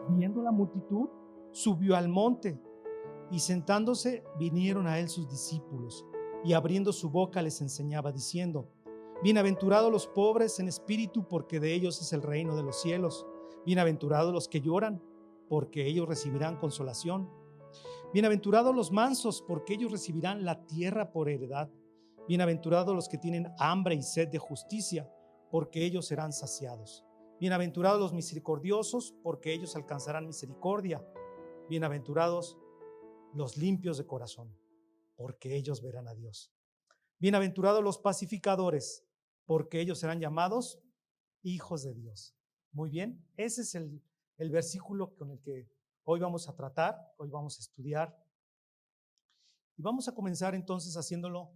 viendo la multitud, subió al monte y sentándose vinieron a él sus discípulos y abriendo su boca les enseñaba diciendo: bienaventurados los pobres en espíritu, porque de ellos es el reino de los cielos. Bienaventurados los que lloran, porque ellos recibirán consolación. Bienaventurados los mansos, porque ellos recibirán la tierra por heredad. Bienaventurados los que tienen hambre y sed de justicia, porque ellos serán saciados. Bienaventurados los misericordiosos, porque ellos alcanzarán misericordia. Bienaventurados los limpios de corazón, porque ellos verán a Dios. Bienaventurados los pacificadores, porque ellos serán llamados hijos de Dios. Muy bien, ese es el versículo con el que hoy vamos a tratar, hoy vamos a estudiar. Y vamos a comenzar entonces haciéndolo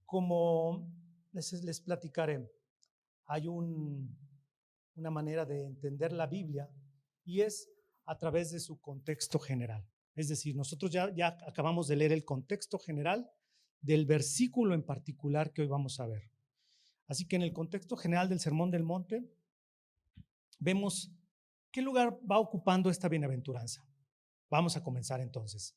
como les platicaré. Hay una manera de entender la Biblia y es a través de su contexto general. Es decir, nosotros ya acabamos de leer el contexto general del versículo en particular que hoy vamos a ver. Así que en el contexto general del Sermón del Monte, vemos qué lugar va ocupando esta bienaventuranza. Vamos a comenzar entonces.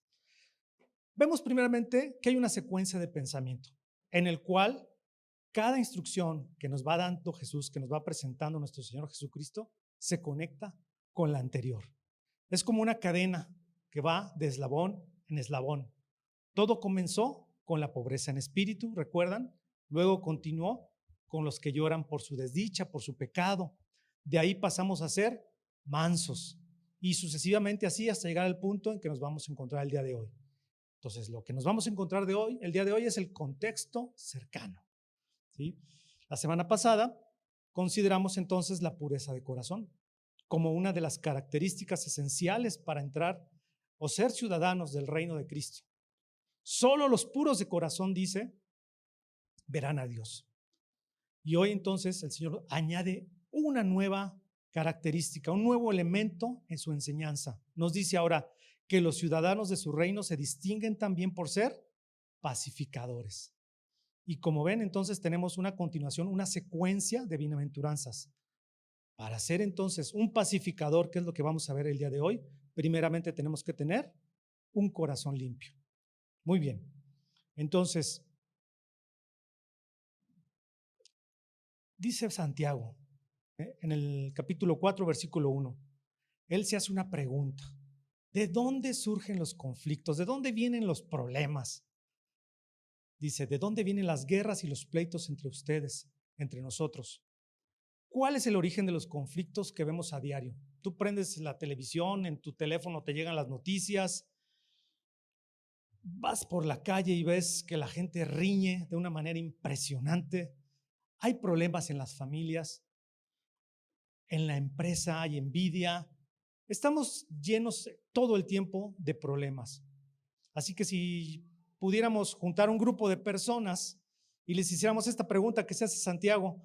Vemos primeramente que hay una secuencia de pensamiento en el cual cada instrucción que nos va dando Jesús, que nos va presentando nuestro Señor Jesucristo, se conecta con la anterior. Es como una cadena que va de eslabón en eslabón. Todo comenzó con la pobreza en espíritu, ¿recuerdan? Luego continuó con los que lloran por su desdicha, por su pecado. De ahí pasamos a ser mansos y sucesivamente así hasta llegar al punto en que nos vamos a encontrar el día de hoy. Entonces, lo que nos vamos a encontrar el día de hoy es el contexto cercano, ¿sí? La semana pasada consideramos entonces la pureza de corazón como una de las características esenciales para entrar o ser ciudadanos del reino de Cristo. Solo los puros de corazón, dice, verán a Dios. Y hoy entonces el Señor añade una nueva característica, un nuevo elemento en su enseñanza. Nos dice ahora que los ciudadanos de su reino se distinguen también por ser pacificadores. Y como ven, entonces tenemos una continuación, una secuencia de bienaventuranzas. Para ser entonces un pacificador, que es lo que vamos a ver el día de hoy, primeramente tenemos que tener un corazón limpio. Muy bien. Entonces, dice Santiago, en el capítulo 4, versículo 1, él se hace una pregunta. ¿De dónde surgen los conflictos? ¿De dónde vienen los problemas? Dice, ¿de dónde vienen las guerras y los pleitos entre ustedes, entre nosotros? ¿Cuál es el origen de los conflictos que vemos a diario? Tú prendes la televisión, en tu teléfono te llegan las noticias, vas por la calle y ves que la gente riñe de una manera impresionante. Hay problemas en las familias, en la empresa hay envidia. Estamos llenos todo el tiempo de problemas. Así que si pudiéramos juntar un grupo de personas y les hiciéramos esta pregunta que se hace Santiago,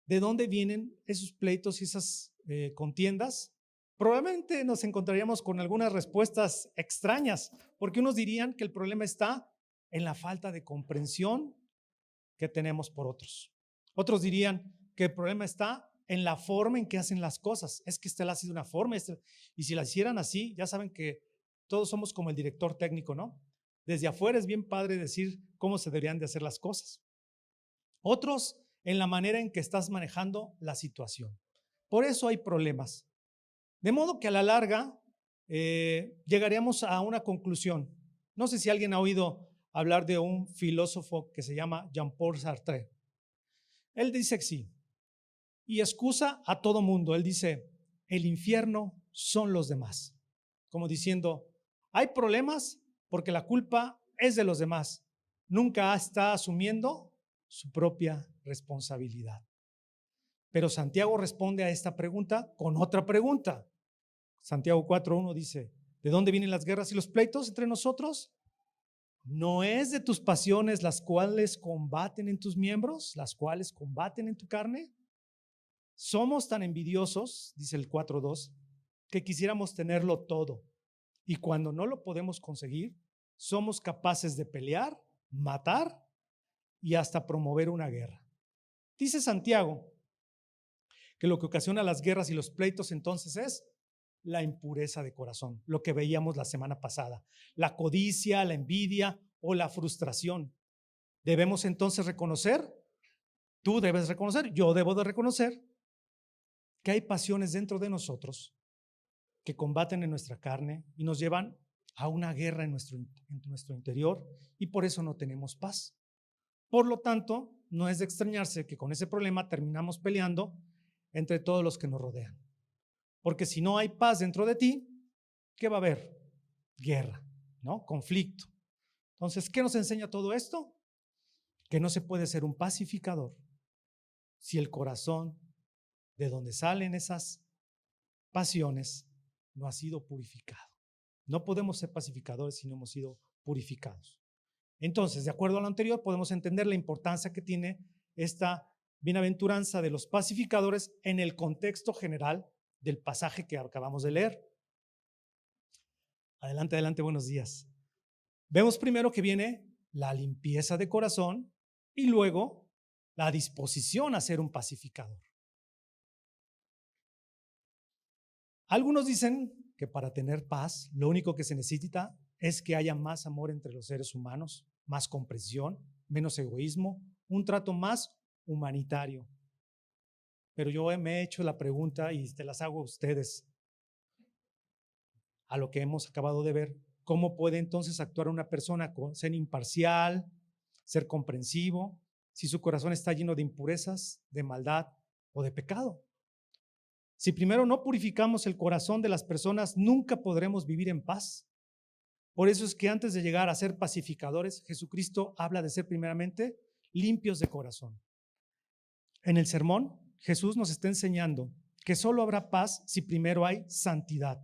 ¿de dónde vienen esos pleitos y esas contiendas? Probablemente nos encontraríamos con algunas respuestas extrañas, porque unos dirían que el problema está en la falta de comprensión que tenemos por otros. Otros dirían que el problema está en la forma en que hacen las cosas. Es que esta la hace de una forma, y si la hicieran así, ya saben que todos somos como el director técnico, ¿no? Desde afuera es bien padre decir cómo se deberían de hacer las cosas. Otros en la manera en que estás manejando la situación. Por eso hay problemas. De modo que a la larga llegaríamos a una conclusión. No sé si alguien ha oído hablar de un filósofo que se llama Jean-Paul Sartre. Él dice que sí, y excusa a todo mundo. Él dice, el infierno son los demás. Como diciendo, hay problemas porque la culpa es de los demás. Nunca está asumiendo su propia responsabilidad. Pero Santiago responde a esta pregunta con otra pregunta. Santiago 4:1 dice, ¿de dónde vienen las guerras y los pleitos entre nosotros? ¿No es de tus pasiones las cuales combaten en tus miembros, las cuales combaten en tu carne? Somos tan envidiosos, dice el 4:2, que quisiéramos tenerlo todo. Y cuando no lo podemos conseguir, somos capaces de pelear, matar y hasta promover una guerra. Dice Santiago que lo que ocasiona las guerras y los pleitos entonces es la impureza de corazón, lo que veíamos la semana pasada, la codicia, la envidia o la frustración. Debemos entonces reconocer, tú debes reconocer, yo debo de reconocer que hay pasiones dentro de nosotros que combaten en nuestra carne y nos llevan a una guerra en nuestro interior, y por eso no tenemos paz. Por lo tanto, no es de extrañarse que con ese problema terminamos peleando entre todos los que nos rodean. Porque si no hay paz dentro de ti, ¿qué va a haber? Guerra, ¿no? Conflicto. Entonces, ¿qué nos enseña todo esto? Que no se puede ser un pacificador si el corazón de donde salen esas pasiones no ha sido purificado. No podemos ser pacificadores si no hemos sido purificados. Entonces, de acuerdo a lo anterior, podemos entender la importancia que tiene esta bienaventuranza de los pacificadores en el contexto general del pasaje que acabamos de leer. Adelante, adelante, buenos días. Vemos primero que viene la limpieza de corazón y luego la disposición a ser un pacificador. Algunos dicen que para tener paz, lo único que se necesita es que haya más amor entre los seres humanos, más comprensión, menos egoísmo, un trato más humanitario. Pero yo me he hecho la pregunta y te las hago a ustedes, a lo que hemos acabado de ver. ¿Cómo puede entonces actuar una persona con ser imparcial, ser comprensivo, si su corazón está lleno de impurezas, de maldad o de pecado? Si primero no purificamos el corazón de las personas, nunca podremos vivir en paz. Por eso es que antes de llegar a ser pacificadores, Jesucristo habla de ser primeramente limpios de corazón. En el sermón, Jesús nos está enseñando que solo habrá paz si primero hay santidad.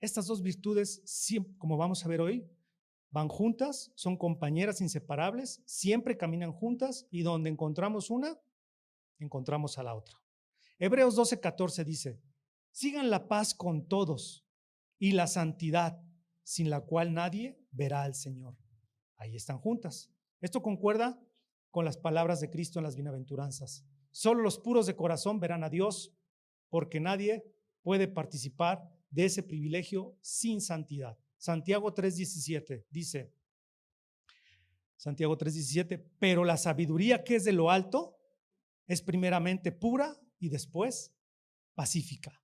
Estas dos virtudes, como vamos a ver hoy, van juntas, son compañeras inseparables, siempre caminan juntas y donde encontramos una, encontramos a la otra. Hebreos 12:14 dice: sigan la paz con todos y la santidad, sin la cual nadie verá al Señor. Ahí están juntas. Esto concuerda con las palabras de Cristo en las bienaventuranzas. Solo los puros de corazón verán a Dios, porque nadie puede participar de ese privilegio sin santidad. Santiago 3:17 dice, Santiago 3:17, pero la sabiduría que es de lo alto es primeramente pura y después pacífica.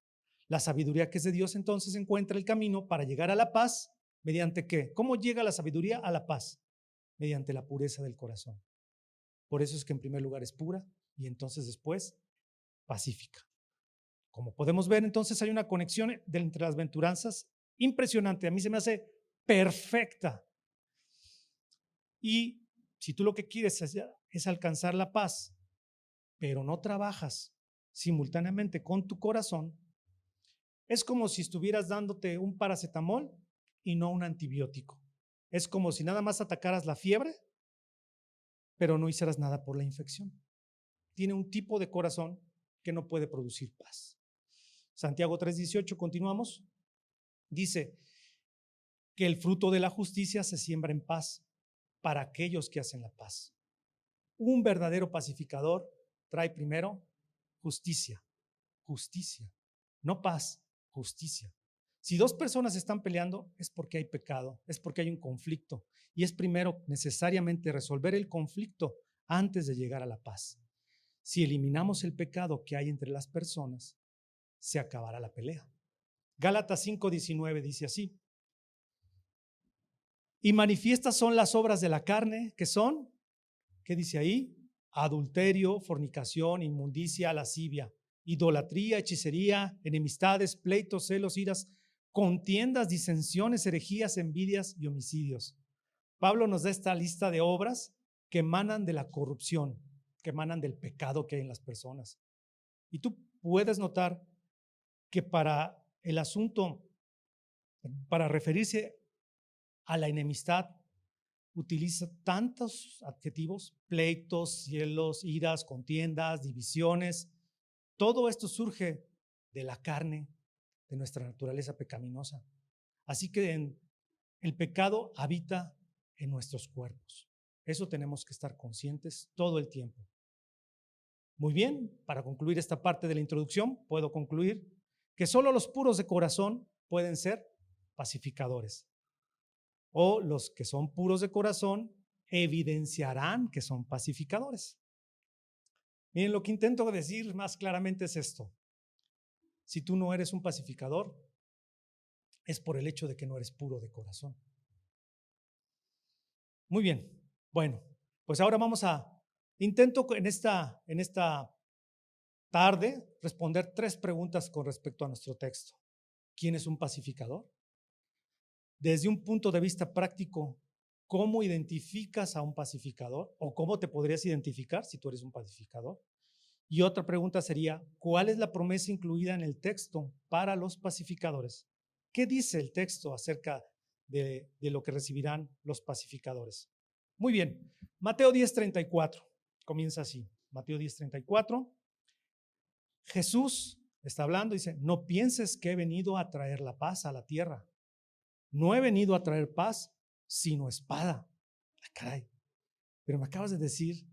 La sabiduría que es de Dios entonces encuentra el camino para llegar a la paz. ¿Mediante qué? ¿Cómo llega la sabiduría a la paz? Mediante la pureza del corazón. Por eso es que en primer lugar es pura y entonces después pacífica. Como podemos ver, entonces hay una conexión entre las bienaventuranzas impresionante. A mí se me hace perfecta. Y si tú lo que quieres es alcanzar la paz, pero no trabajas simultáneamente con tu corazón, es como si estuvieras dándote un paracetamol y no un antibiótico. Es como si nada más atacaras la fiebre, pero no hicieras nada por la infección. Tiene un tipo de corazón que no puede producir paz. Santiago 3:18, continuamos. Dice que el fruto de la justicia se siembra en paz para aquellos que hacen la paz. Un verdadero pacificador trae primero justicia, no paz, justicia. Si dos personas están peleando es porque hay pecado, es porque hay un conflicto y es primero necesariamente resolver el conflicto antes de llegar a la paz. Si eliminamos el pecado que hay entre las personas, se acabará la pelea. Gálatas 5:19 dice así: y manifiestas son las obras de la carne, que son, ¿qué dice ahí? Adulterio, fornicación, inmundicia, lascivia, idolatría, hechicería, enemistades, pleitos, celos, iras, contiendas, disensiones, herejías, envidias y homicidios. Pablo nos da esta lista de obras que emanan de la corrupción, que emanan del pecado que hay en las personas. Y tú puedes notar que para el asunto, para referirse a la enemistad, utiliza tantos adjetivos: pleitos, celos, iras, contiendas, divisiones. Todo esto surge de la carne, de nuestra naturaleza pecaminosa. Así que el pecado habita en nuestros cuerpos. Eso tenemos que estar conscientes todo el tiempo. Muy bien, para concluir esta parte de la introducción, puedo concluir que solo los puros de corazón pueden ser pacificadores. O los que son puros de corazón evidenciarán que son pacificadores. Miren, lo que intento decir más claramente es esto. Si tú no eres un pacificador, es por el hecho de que no eres puro de corazón. Muy bien, bueno, pues ahora intento en esta tarde responder 3 preguntas con respecto a nuestro texto. ¿Quién es un pacificador? Desde un punto de vista práctico, ¿cómo identificas a un pacificador? ¿O cómo te podrías identificar si tú eres un pacificador? Y otra pregunta sería, ¿cuál es la promesa incluida en el texto para los pacificadores? ¿Qué dice el texto acerca de lo que recibirán los pacificadores? Muy bien, Mateo 10:34, comienza así. Mateo 10:34, Jesús está hablando, dice, no pienses que he venido a traer la paz a la tierra. No he venido a traer paz, sino espada. Ah, caray, pero me acabas de decir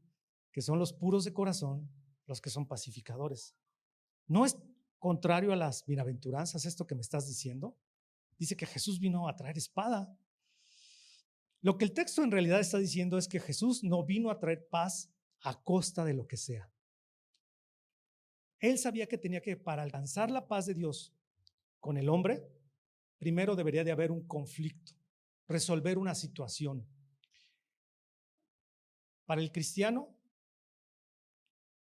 que son los puros de corazón los que son pacificadores. ¿No es contrario a las bienaventuranzas esto que me estás diciendo? Dice que Jesús vino a traer espada. Lo que el texto en realidad está diciendo es que Jesús no vino a traer paz a costa de lo que sea. Él sabía que tenía que, para alcanzar la paz de Dios con el hombre, primero debería de haber un conflicto, resolver una situación. Para el cristiano,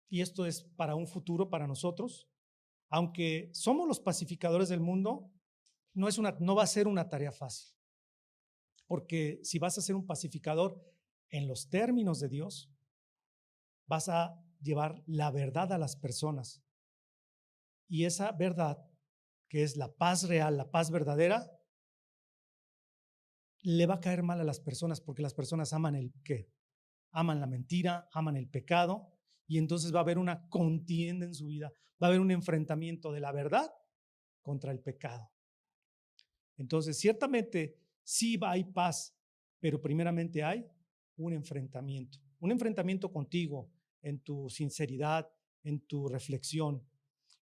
y esto es para un futuro para nosotros, aunque somos los pacificadores del mundo, no va a ser una tarea fácil. Porque si vas a ser un pacificador en los términos de Dios, vas a llevar la verdad a las personas. Y esa verdad, que es la paz real, la paz verdadera, le va a caer mal a las personas porque las personas aman el qué, aman la mentira, aman el pecado, y entonces va a haber una contienda en su vida, va a haber un enfrentamiento de la verdad contra el pecado. Entonces, ciertamente sí hay paz, pero primeramente hay un enfrentamiento contigo en tu sinceridad, en tu reflexión.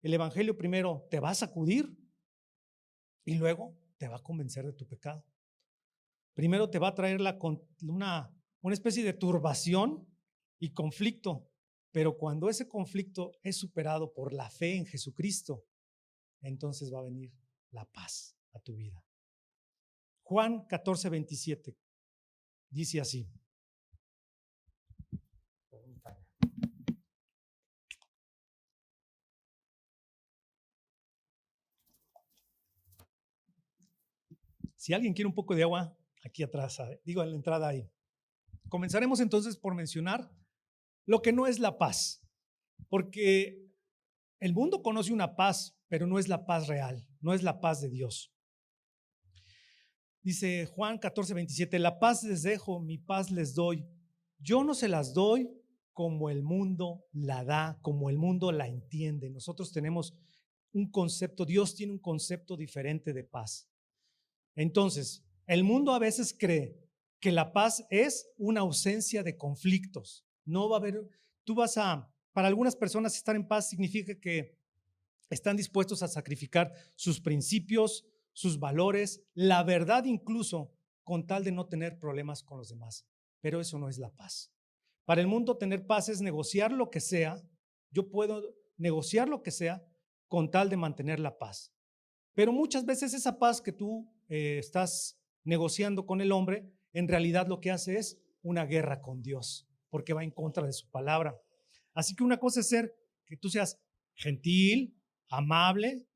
El evangelio primero te va a sacudir y luego te va a convencer de tu pecado. Primero te va a traer una especie de turbación y conflicto, pero cuando ese conflicto es superado por la fe en Jesucristo, entonces va a venir la paz a tu vida. Juan 14:27 dice así. Si alguien quiere un poco de agua, aquí atrás, digo en la entrada ahí. Comenzaremos entonces por mencionar lo que no es la paz, porque el mundo conoce una paz, pero no es la paz real, no es la paz de Dios. Dice Juan 14:27, la paz les dejo, mi paz les doy. Yo no se las doy como el mundo la da, como el mundo la entiende. Nosotros tenemos un concepto, Dios tiene un concepto diferente de paz. Entonces, el mundo a veces cree que la paz es una ausencia de conflictos. No va a haber, para algunas personas estar en paz significa que están dispuestos a sacrificar sus principios, sus valores, la verdad incluso, con tal de no tener problemas con los demás. Pero eso no es la paz. Para el mundo tener paz es negociar lo que sea. Yo puedo negociar lo que sea con tal de mantener la paz. Pero muchas veces esa paz que tú estás negociando con el hombre, en realidad lo que hace es una guerra con Dios, porque va en contra de su palabra. Así que una cosa es que tú seas gentil, amable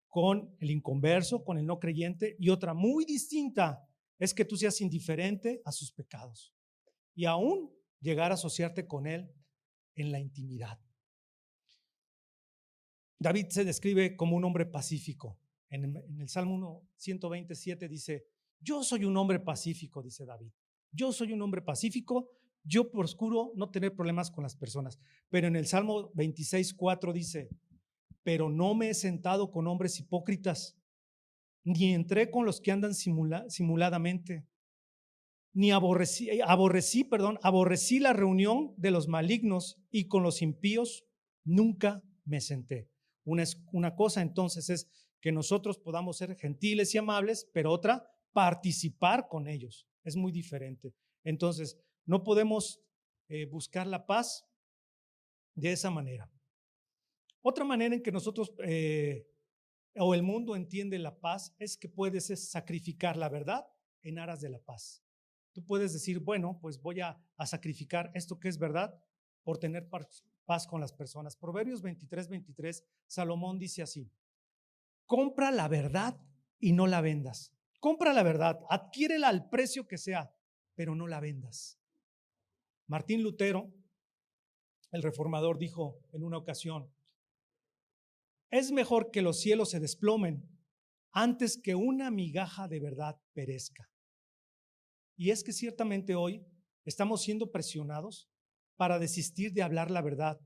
con el inconverso, con el no creyente, y otra muy distinta es que tú seas indiferente a sus pecados y aún llegar a asociarte con él en la intimidad. David se describe como un hombre pacífico. En el Salmo 127 dice, yo soy un hombre pacífico, dice David. Yo soy un hombre pacífico, yo procuro no tener problemas con las personas. Pero en el Salmo 26:4 dice, pero no me he sentado con hombres hipócritas, ni entré con los que andan simuladamente, ni aborrecí la reunión de los malignos, y con los impíos nunca me senté. Una cosa entonces es que nosotros podamos ser gentiles y amables, pero otra, participar con ellos. Es muy diferente. Entonces, no podemos buscar la paz de esa manera. Otra manera en que nosotros o el mundo entiende la paz es que puedes sacrificar la verdad en aras de la paz. Tú puedes decir, bueno, pues voy a sacrificar esto que es verdad por tener paz con las personas. Proverbios 23:23, Salomón dice así: compra la verdad y no la vendas. Compra la verdad, adquiérela al precio que sea, pero no la vendas. Martín Lutero, el reformador, dijo en una ocasión: es mejor que los cielos se desplomen antes que una migaja de verdad perezca. Y es que ciertamente hoy estamos siendo presionados para desistir de hablar la verdad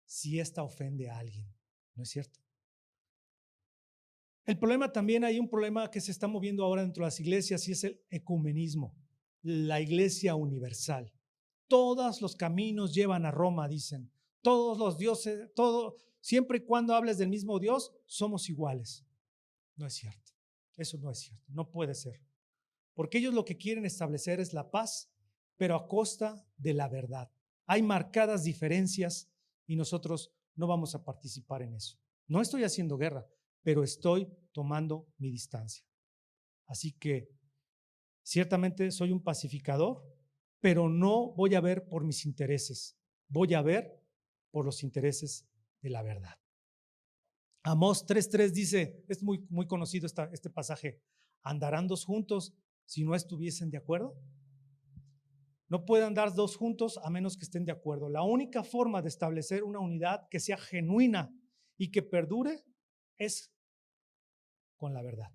si ésta ofende a alguien. ¿No es cierto? El problema también, hay un problema que se está moviendo ahora dentro de las iglesias, y es el ecumenismo, la iglesia universal. Todos los caminos llevan a Roma, dicen. Todos los dioses, siempre y cuando hables del mismo Dios, somos iguales. No es cierto. Eso no es cierto. No puede ser. Porque ellos lo que quieren establecer es la paz, pero a costa de la verdad. Hay marcadas diferencias y nosotros no vamos a participar en eso. No estoy haciendo guerra, pero estoy tomando mi distancia. Así que ciertamente soy un pacificador, pero no voy a ver por mis intereses, voy a ver por los intereses de la verdad. Amós 3:3 dice, es muy conocido este pasaje: ¿andarán dos juntos si no estuviesen de acuerdo? No pueden andar dos juntos a menos que estén de acuerdo. La única forma de establecer una unidad que sea genuina y que perdure es con la verdad.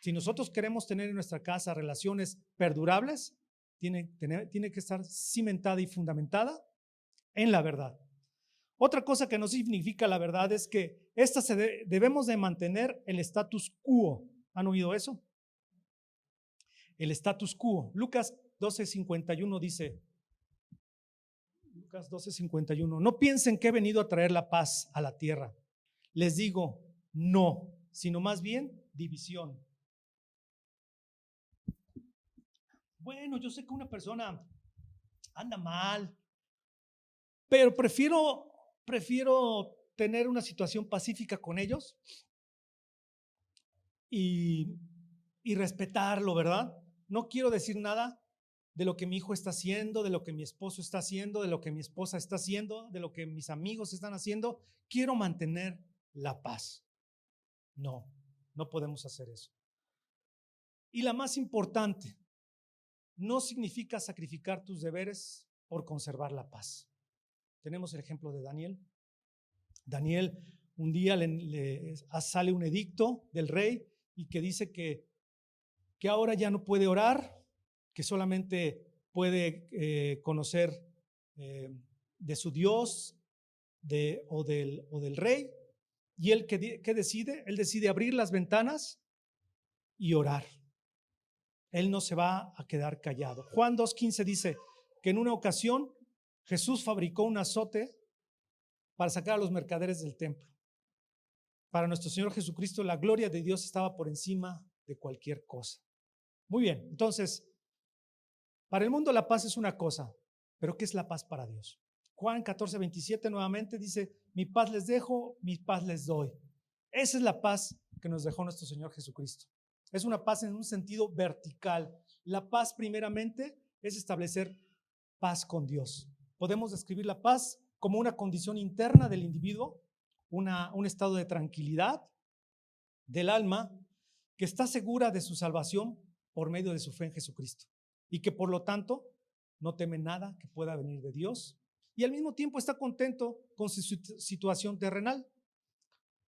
Si nosotros queremos tener en nuestra casa relaciones perdurables, tiene que estar cimentada y fundamentada en la verdad. Otra cosa que no significa la verdad es que debemos de mantener el status quo. ¿Han oído eso? El status quo. Lucas 12:51 dice, Lucas 12:51, no piensen que he venido a traer la paz a la tierra. Les digo, no, sino más bien división. Bueno, yo sé que una persona anda mal, pero prefiero tener una situación pacífica con ellos y respetarlo, ¿verdad? No quiero decir nada de lo que mi hijo está haciendo, de lo que mi esposo está haciendo, de lo que mi esposa está haciendo, de lo que mis amigos están haciendo. Quiero mantener la paz. No podemos hacer eso. Y la más importante, no significa sacrificar tus deberes por conservar la paz. Tenemos el ejemplo de Daniel. Daniel, un día sale un edicto del rey y que dice que ahora ya no puede orar, que solamente puede conocer de su Dios o del rey. Y él, ¿qué decide? Él decide abrir las ventanas y orar. Él no se va a quedar callado. Juan 2:15 dice que en una ocasión Jesús fabricó un azote para sacar a los mercaderes del templo. Para nuestro Señor Jesucristo, la gloria de Dios estaba por encima de cualquier cosa. Muy bien, entonces, para el mundo la paz es una cosa, pero ¿qué es la paz para Dios? Juan 14:27 nuevamente dice, mi paz les dejo, mi paz les doy. Esa es la paz que nos dejó nuestro Señor Jesucristo. Es una paz en un sentido vertical. La paz primeramente es establecer paz con Dios. Podemos describir la paz como una condición interna del individuo, un estado de tranquilidad del alma que está segura de su salvación por medio de su fe en Jesucristo y que por lo tanto no teme nada que pueda venir de Dios y al mismo tiempo está contento con su situación terrenal.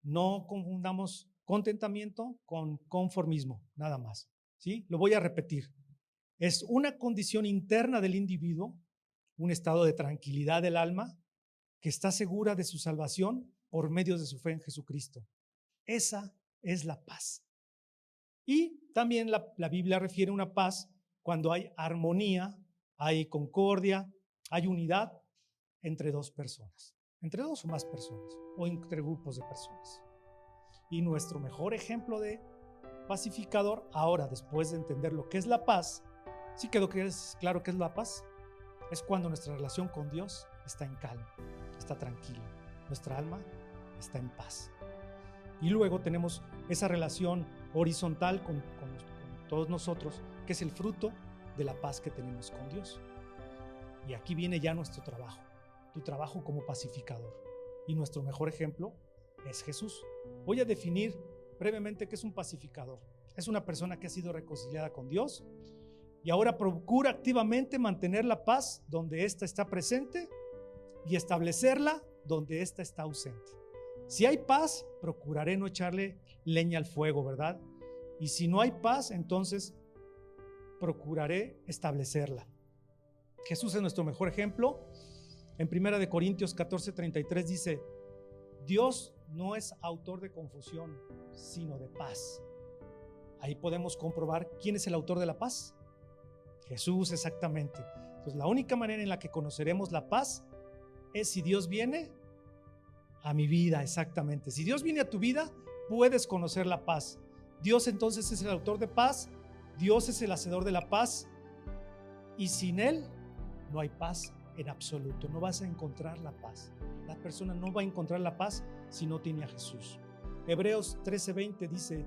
No confundamos contentamiento con conformismo, nada más. ¿Sí? Lo voy a repetir. Es una condición interna del individuo, un estado de tranquilidad del alma que está segura de su salvación por medio de su fe en Jesucristo. Esa es la paz. Y también la Biblia refiere a una paz cuando hay armonía, hay concordia, hay unidad entre dos personas. entre dos o más personas o entre grupos de personas. Y nuestro mejor ejemplo de pacificador, ahora después de entender lo que es la paz, ¿sí quedó claro qué es la paz? Es cuando nuestra relación con Dios está en calma, está tranquila, nuestra alma está en paz. Y luego tenemos esa relación horizontal con todos nosotros, que es el fruto de la paz que tenemos con Dios. Y aquí viene ya nuestro trabajo, tu trabajo como pacificador. Y nuestro mejor ejemplo es Jesús. Voy a definir brevemente qué es un pacificador. Es una persona que ha sido reconciliada con Dios y ahora procura activamente mantener la paz donde ésta está presente y establecerla donde ésta está ausente. Si hay paz, procuraré no echarle leña al fuego, ¿verdad? Y si no hay paz, entonces procuraré establecerla. Jesús es nuestro mejor ejemplo. En 1 Corintios 14:33 dice: Dios no es autor de confusión, sino de paz. Ahí podemos comprobar quién es el autor de la paz. Jesús, exactamente. Entonces, la única manera en la que conoceremos la paz es si Dios viene a mi vida, exactamente. Si Dios viene a tu vida, puedes conocer la paz. Dios entonces es el autor de paz, Dios es el hacedor de la paz, y sin Él no hay paz en absoluto. No vas a encontrar la paz. La persona no va a encontrar la paz si no tiene a Jesús. Hebreos 13:20 dice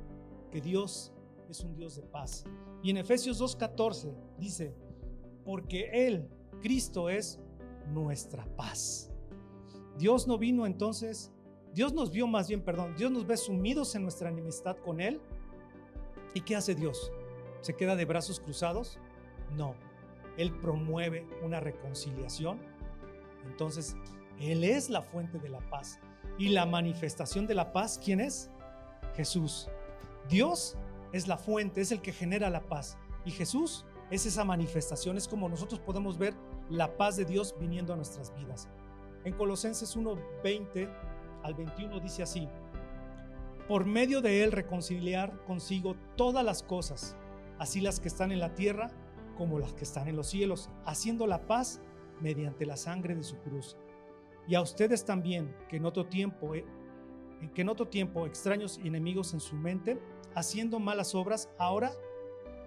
que Dios es un Dios de paz. Y en Efesios 2:14 dice: porque Él, Cristo, es nuestra paz. Dios no vino entonces, Dios nos ve sumidos en nuestra enemistad con Él. ¿Y qué hace Dios? ¿Se queda de brazos cruzados? No, Él promueve una reconciliación. Entonces, Él es la fuente de la paz. Y la manifestación de la paz, ¿quién es? Jesús. Dios es la fuente, es el que genera la paz. Y Jesús es esa manifestación, es como nosotros podemos ver la paz de Dios viniendo a nuestras vidas. En Colosenses 1:20 al 21 dice así: por medio de Él reconciliar consigo todas las cosas, así las que están en la tierra como las que están en los cielos, haciendo la paz mediante la sangre de su cruz. Y a ustedes también, que en otro tiempo extraños y enemigos en su mente, haciendo malas obras, ahora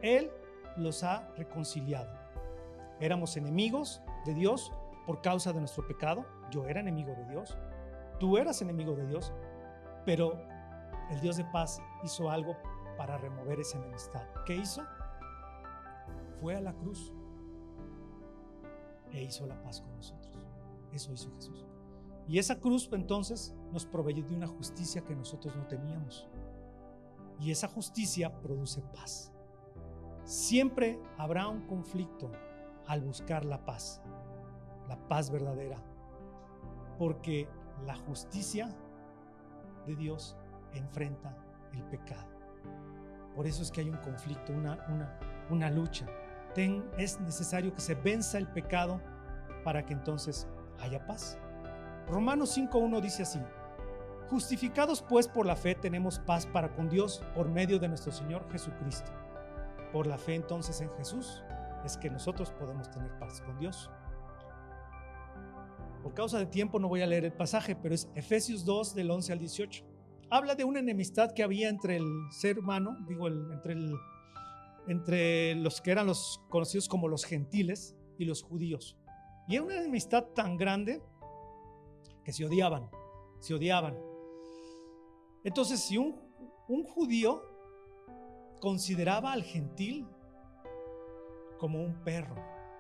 Él los ha reconciliado. Éramos enemigos de Dios por causa de nuestro pecado. Yo era enemigo de Dios, tú eras enemigo de Dios, pero el Dios de paz hizo algo para remover esa enemistad. ¿Qué hizo? Fue a la cruz e hizo la paz con nosotros. Eso hizo Jesús. Y esa cruz entonces nos proveyó de una justicia que nosotros no teníamos. Y esa justicia produce paz. Siempre habrá un conflicto al buscar la paz verdadera, porque la justicia de Dios enfrenta el pecado. Por eso es que hay un conflicto, una lucha. Es necesario que se venza el pecado para que entonces haya paz. Romanos 5:1 dice así: justificados pues por la fe tenemos paz para con Dios por medio de nuestro Señor Jesucristo. Por la fe entonces en Jesús es que nosotros podemos tener paz con Dios. Por causa de tiempo no voy a leer el pasaje, pero es Efesios 2 del 11 al 18. Habla de una enemistad que había entre el ser humano, entre los que eran los conocidos como los gentiles y los judíos. Y era una enemistad tan grande que se odiaban. Entonces, si un judío consideraba al gentil como un perro,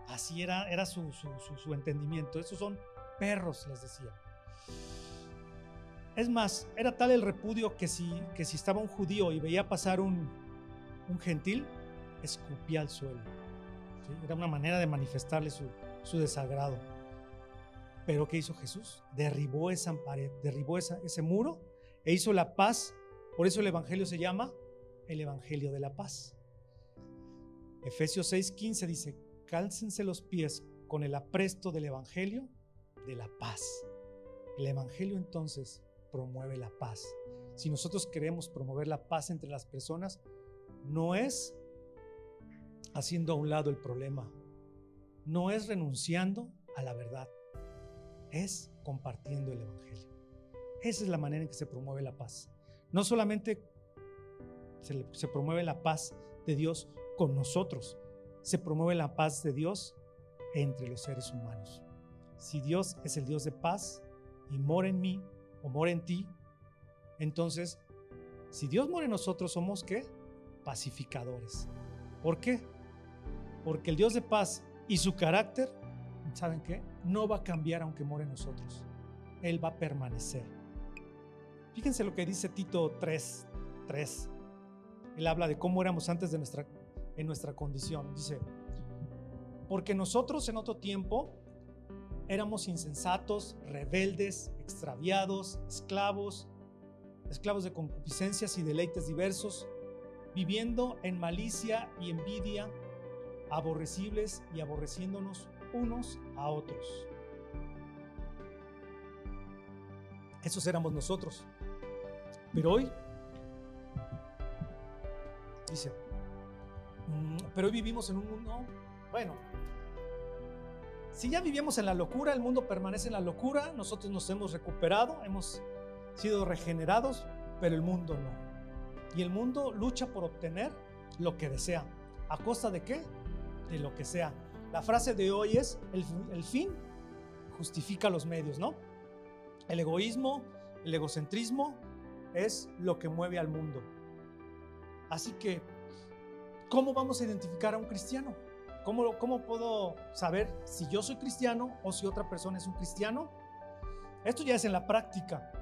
así era su entendimiento. Esos son perros, les decía. Es más, era tal el repudio que si estaba un judío y veía pasar un gentil, escupía al suelo. ¿Sí? Era una manera de manifestarle su desagrado. Pero ¿qué hizo Jesús? Derribó esa pared, derribó ese muro e hizo la paz. Por eso el evangelio se llama el evangelio de la paz. Efesios 6:15 dice: cálcense los pies con el apresto del evangelio de la paz. El evangelio entonces promueve la paz. Si nosotros queremos promover la paz entre las personas, no es haciendo a un lado el problema, no es renunciando a la verdad, es compartiendo el Evangelio. Esa es la manera en que se promueve la paz. No solamente se promueve la paz de Dios con nosotros, se promueve la paz de Dios entre los seres humanos. Si Dios es el Dios de paz y mora en mí o mora en ti, entonces, si Dios mora en nosotros, somos ¿qué? Pacificadores. ¿Por qué? Porque el Dios de paz y su carácter, ¿saben qué? No va a cambiar aunque more en nosotros. Él va a permanecer. Fíjense lo que dice Tito 3:3. Él habla de cómo éramos antes en nuestra condición. Dice, porque nosotros en otro tiempo éramos insensatos, rebeldes, extraviados, esclavos de concupiscencias y deleites diversos, viviendo en malicia y envidia, aborrecibles y aborreciéndonos unos a otros. Esos éramos nosotros. Pero hoy, dice, pero hoy vivimos en un mundo, bueno, si ya vivíamos en la locura, el mundo permanece en la locura, nosotros nos hemos recuperado, hemos sido regenerados, pero el mundo no. Y el mundo lucha por obtener lo que desea. ¿A costa de qué? De lo que sea. La frase de hoy es, el fin justifica los medios, ¿no? El egoísmo, el egocentrismo es lo que mueve al mundo. Así que, ¿cómo vamos a identificar a un cristiano? ¿Cómo puedo saber si yo soy cristiano o si otra persona es un cristiano? Esto ya es en la práctica.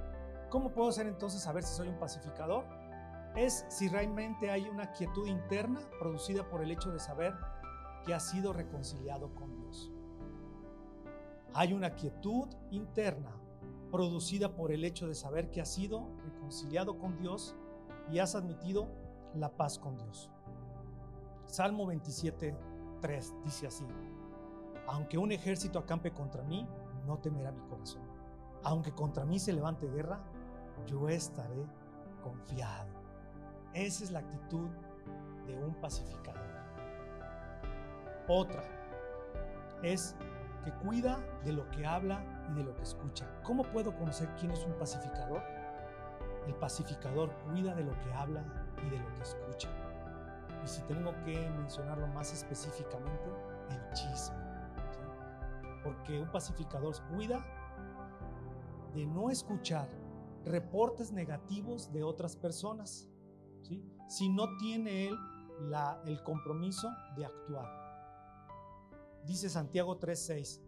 ¿Cómo puedo ser entonces saber si soy un pacificador? Es si realmente hay una quietud interna producida por el hecho de saber que ha sido reconciliado con Dios. Hay una quietud interna producida por el hecho de saber que has sido reconciliado con Dios y has admitido la paz con Dios. Salmo 27:3 dice así: aunque un ejército acampe contra mí, no temerá mi corazón. Aunque contra mí se levante guerra, yo estaré confiado. Esa es la actitud de un pacificador. Otra es que cuida de lo que habla y de lo que escucha. ¿Cómo puedo conocer quién es un pacificador? El pacificador cuida de lo que habla y de lo que escucha. Y si tengo que mencionarlo más específicamente, el chisme, ¿sí? Porque un pacificador cuida de no escuchar reportes negativos de otras personas, ¿sí? Si no tiene él el compromiso de actuar. Dice Santiago 3:6,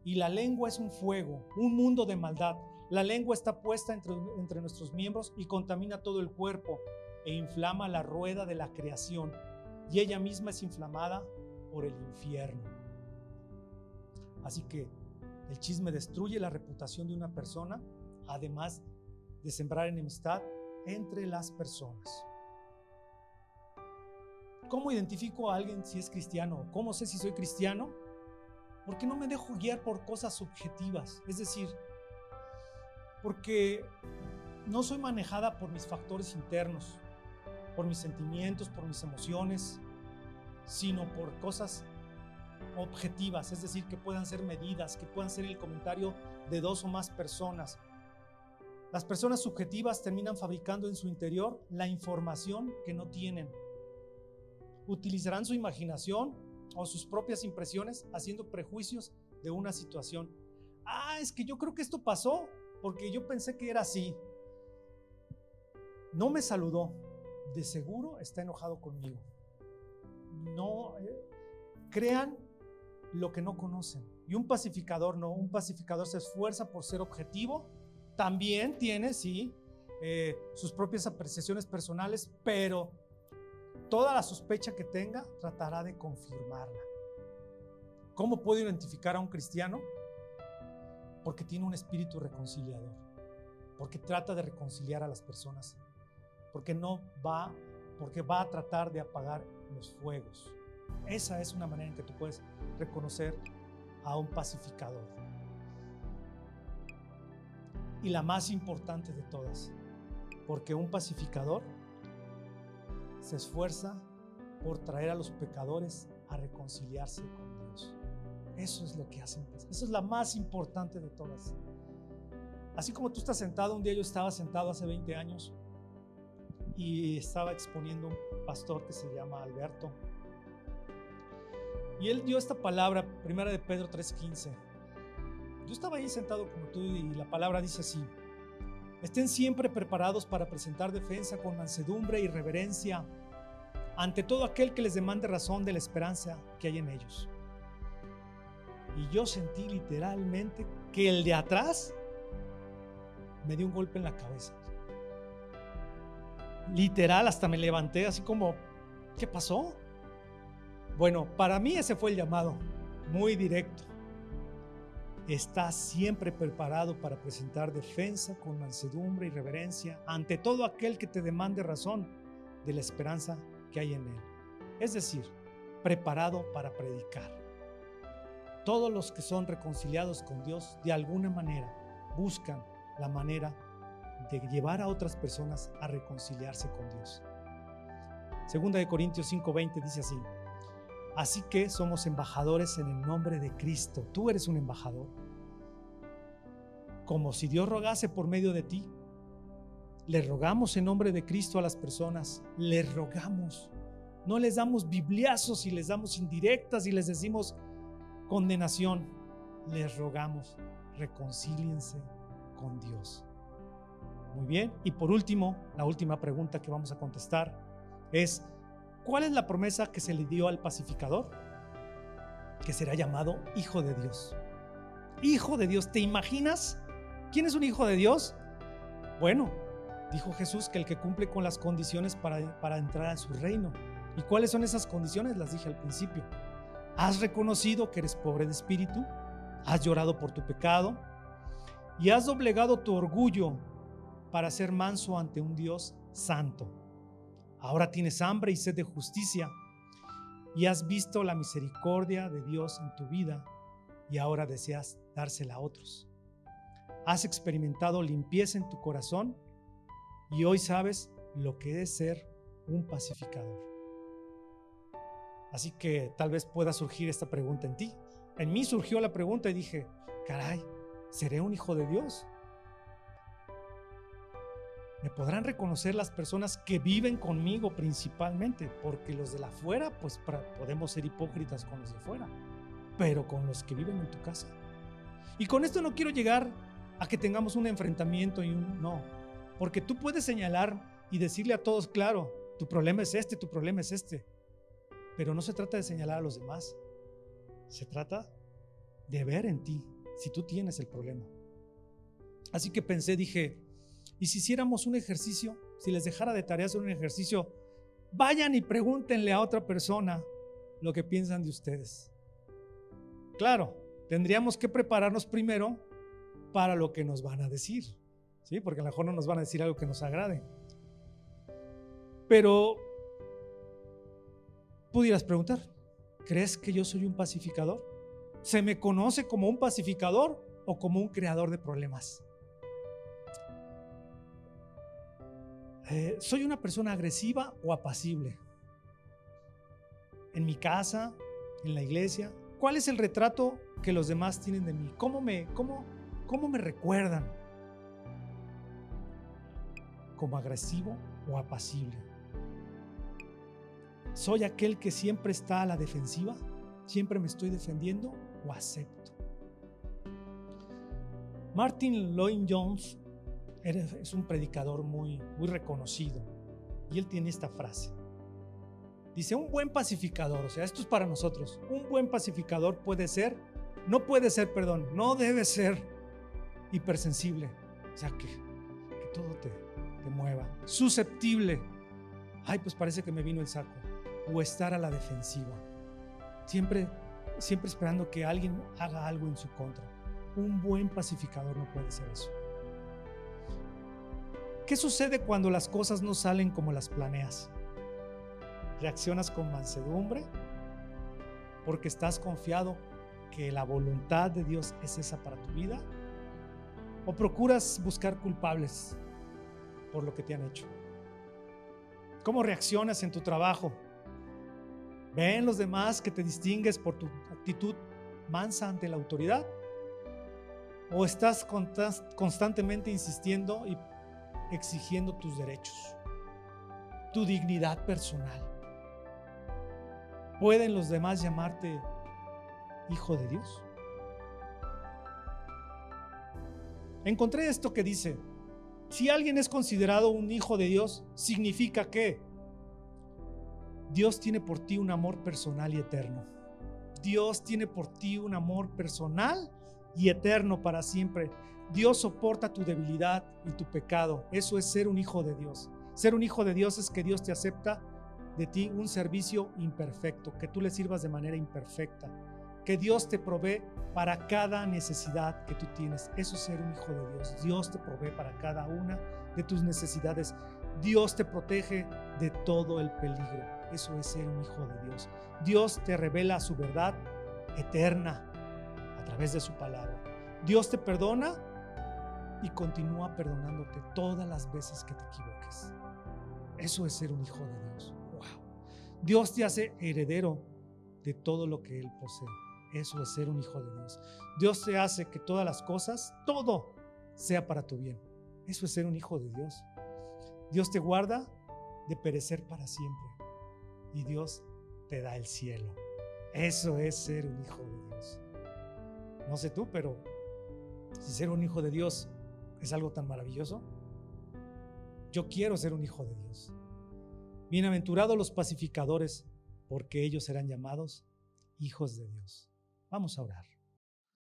y la lengua es un fuego, un mundo de maldad. La lengua está puesta entre nuestros miembros y contamina todo el cuerpo e inflama la rueda de la creación, y ella misma es inflamada por el infierno. Así que el chisme destruye la reputación de una persona, además de sembrar enemistad entre las personas. ¿Cómo identifico a alguien si es cristiano? ¿Cómo sé si soy cristiano? Porque no me dejo guiar por cosas subjetivas, es decir, porque no soy manejada por mis factores internos, por mis sentimientos, por mis emociones, sino por cosas objetivas, es decir, que puedan ser medidas, que puedan ser el comentario de dos o más personas. Las personas subjetivas terminan fabricando en su interior la información que no tienen. Utilizarán su imaginación o sus propias impresiones haciendo prejuicios de una situación. Es que yo creo que esto pasó porque yo pensé que era así. No me saludó, de seguro está enojado conmigo. No crean lo que no conocen. Y un pacificador no, un pacificador se esfuerza por ser objetivo. También tiene, sí, sus propias apreciaciones personales, pero toda la sospecha que tenga tratará de confirmarla. ¿Cómo puedo identificar a un cristiano? Porque tiene un espíritu reconciliador, porque trata de reconciliar a las personas, porque va a tratar de apagar los fuegos. Esa es una manera en que tú puedes reconocer a un pacificador. Y la más importante de todas, porque un pacificador se esfuerza por traer a los pecadores a reconciliarse con Dios. Eso es lo que hacen. Eso es la más importante de todas. Así como tú estás sentado, un día yo estaba sentado hace 20 años y estaba exponiendo un pastor que se llama Alberto. Y él dio esta palabra, primera de Pedro 3:15. Yo estaba ahí sentado como tú y la palabra dice así: estén siempre preparados para presentar defensa con mansedumbre y reverencia ante todo aquel que les demande razón de la esperanza que hay en ellos. Y yo sentí literalmente que el de atrás me dio un golpe en la cabeza. Literal, hasta me levanté así como, ¿qué pasó? Bueno, para mí ese fue el llamado, muy directo. Estás siempre preparado para presentar defensa con mansedumbre y reverencia ante todo aquel que te demande razón de la esperanza que hay en él. Es decir, preparado para predicar. Todos los que son reconciliados con Dios de alguna manera buscan la manera de llevar a otras personas a reconciliarse con Dios. Segunda de Corintios 5:20 dice así: así que somos embajadores en el nombre de Cristo. Tú eres un embajador. Como si Dios rogase por medio de ti. Le rogamos en nombre de Cristo a las personas. Les rogamos. No les damos bibliazos y les damos indirectas y les decimos condenación. Les rogamos, reconcíliense con Dios. Muy bien. Y por último, la última pregunta que vamos a contestar es: ¿cuál es la promesa que se le dio al pacificador? Que será llamado Hijo de Dios. Hijo de Dios. ¿Te imaginas quién es un hijo de Dios? Bueno, dijo Jesús que el que cumple con las condiciones para entrar a su reino. ¿Y cuáles son esas condiciones? Las dije al principio. Has reconocido que eres pobre de espíritu, has llorado por tu pecado y has doblegado tu orgullo para ser manso ante un Dios santo. Ahora tienes hambre y sed de justicia y has visto la misericordia de Dios en tu vida y ahora deseas dársela a otros. Has experimentado limpieza en tu corazón y hoy sabes lo que es ser un pacificador. Así que tal vez pueda surgir esta pregunta en ti. En mí surgió la pregunta y dije, caray, ¿seré un hijo de Dios? Me podrán reconocer las personas que viven conmigo principalmente, porque los de la afuera, pues podemos ser hipócritas con los de afuera, pero con los que viven en tu casa. Y con esto no quiero llegar a que tengamos un enfrentamiento y no, porque tú puedes señalar y decirle a todos, claro, tu problema es este, tu problema es este, pero no se trata de señalar a los demás, se trata de ver en ti si tú tienes el problema. Así que pensé, dije, ¿y si hiciéramos un ejercicio? Si les dejara de tarea hacer un ejercicio, vayan y pregúntenle a otra persona lo que piensan de ustedes. Claro, tendríamos que prepararnos primero para lo que nos van a decir, ¿sí? Porque a lo mejor no nos van a decir algo que nos agrade. Pero pudieras preguntar, ¿crees que yo soy un pacificador? ¿Se me conoce como un pacificador o como un creador de problemas? ¿Soy una persona agresiva o apacible? En mi casa, en la iglesia, ¿cuál es el retrato que los demás tienen de mí? ¿Cómo me recuerdan? ¿Como agresivo o apacible? ¿Soy aquel que siempre está a la defensiva? ¿Siempre me estoy defendiendo o acepto? Martin Lloyd-Jones es un predicador muy reconocido y él tiene esta frase. Dice, un buen pacificador, o sea, esto es para nosotros, un buen pacificador no debe ser hipersensible, o sea, que todo te mueva, susceptible, ay, pues parece que me vino el saco, o estar a la defensiva, siempre esperando que alguien haga algo en su contra. Un buen pacificador no puede ser eso. ¿Qué sucede cuando las cosas no salen como las planeas? ¿Reaccionas con mansedumbre porque estás confiado que la voluntad de Dios es esa para tu vida? ¿O procuras buscar culpables por lo que te han hecho? ¿Cómo reaccionas en tu trabajo? ¿Ven los demás que te distingues por tu actitud mansa ante la autoridad? ¿O estás constantemente insistiendo y exigiendo tus derechos, tu dignidad personal? ¿Pueden los demás llamarte hijo de Dios? Encontré esto que dice: si alguien es considerado un hijo de Dios, significa que Dios tiene por ti un amor personal y eterno. Dios tiene por ti un amor personal y eterno para siempre. Dios soporta tu debilidad y tu pecado. Eso es ser un hijo de Dios. Ser un hijo de Dios es que Dios te acepta de ti un servicio imperfecto, que tú le sirvas de manera imperfecta, que Dios te provee para cada necesidad que tú tienes. Eso es ser un hijo de Dios. Dios te provee para cada una de tus necesidades. Dios te protege de todo el peligro. Eso es ser un hijo de Dios. Dios te revela su verdad eterna a través de su palabra. Dios te perdona y continúa perdonándote todas las veces que te equivoques. Eso es ser un hijo de Dios. Wow. Dios te hace heredero de todo lo que Él posee. Eso es ser un hijo de Dios. Dios te hace que todas las cosas, todo sea para tu bien. Eso es ser un hijo de Dios. Dios te guarda de perecer para siempre y Dios te da el cielo. Eso es ser un hijo de Dios. No sé tú, pero si ser un hijo de Dios es algo tan maravilloso, yo quiero ser un hijo de Dios. Bienaventurados los pacificadores, porque ellos serán llamados hijos de Dios. Vamos a orar.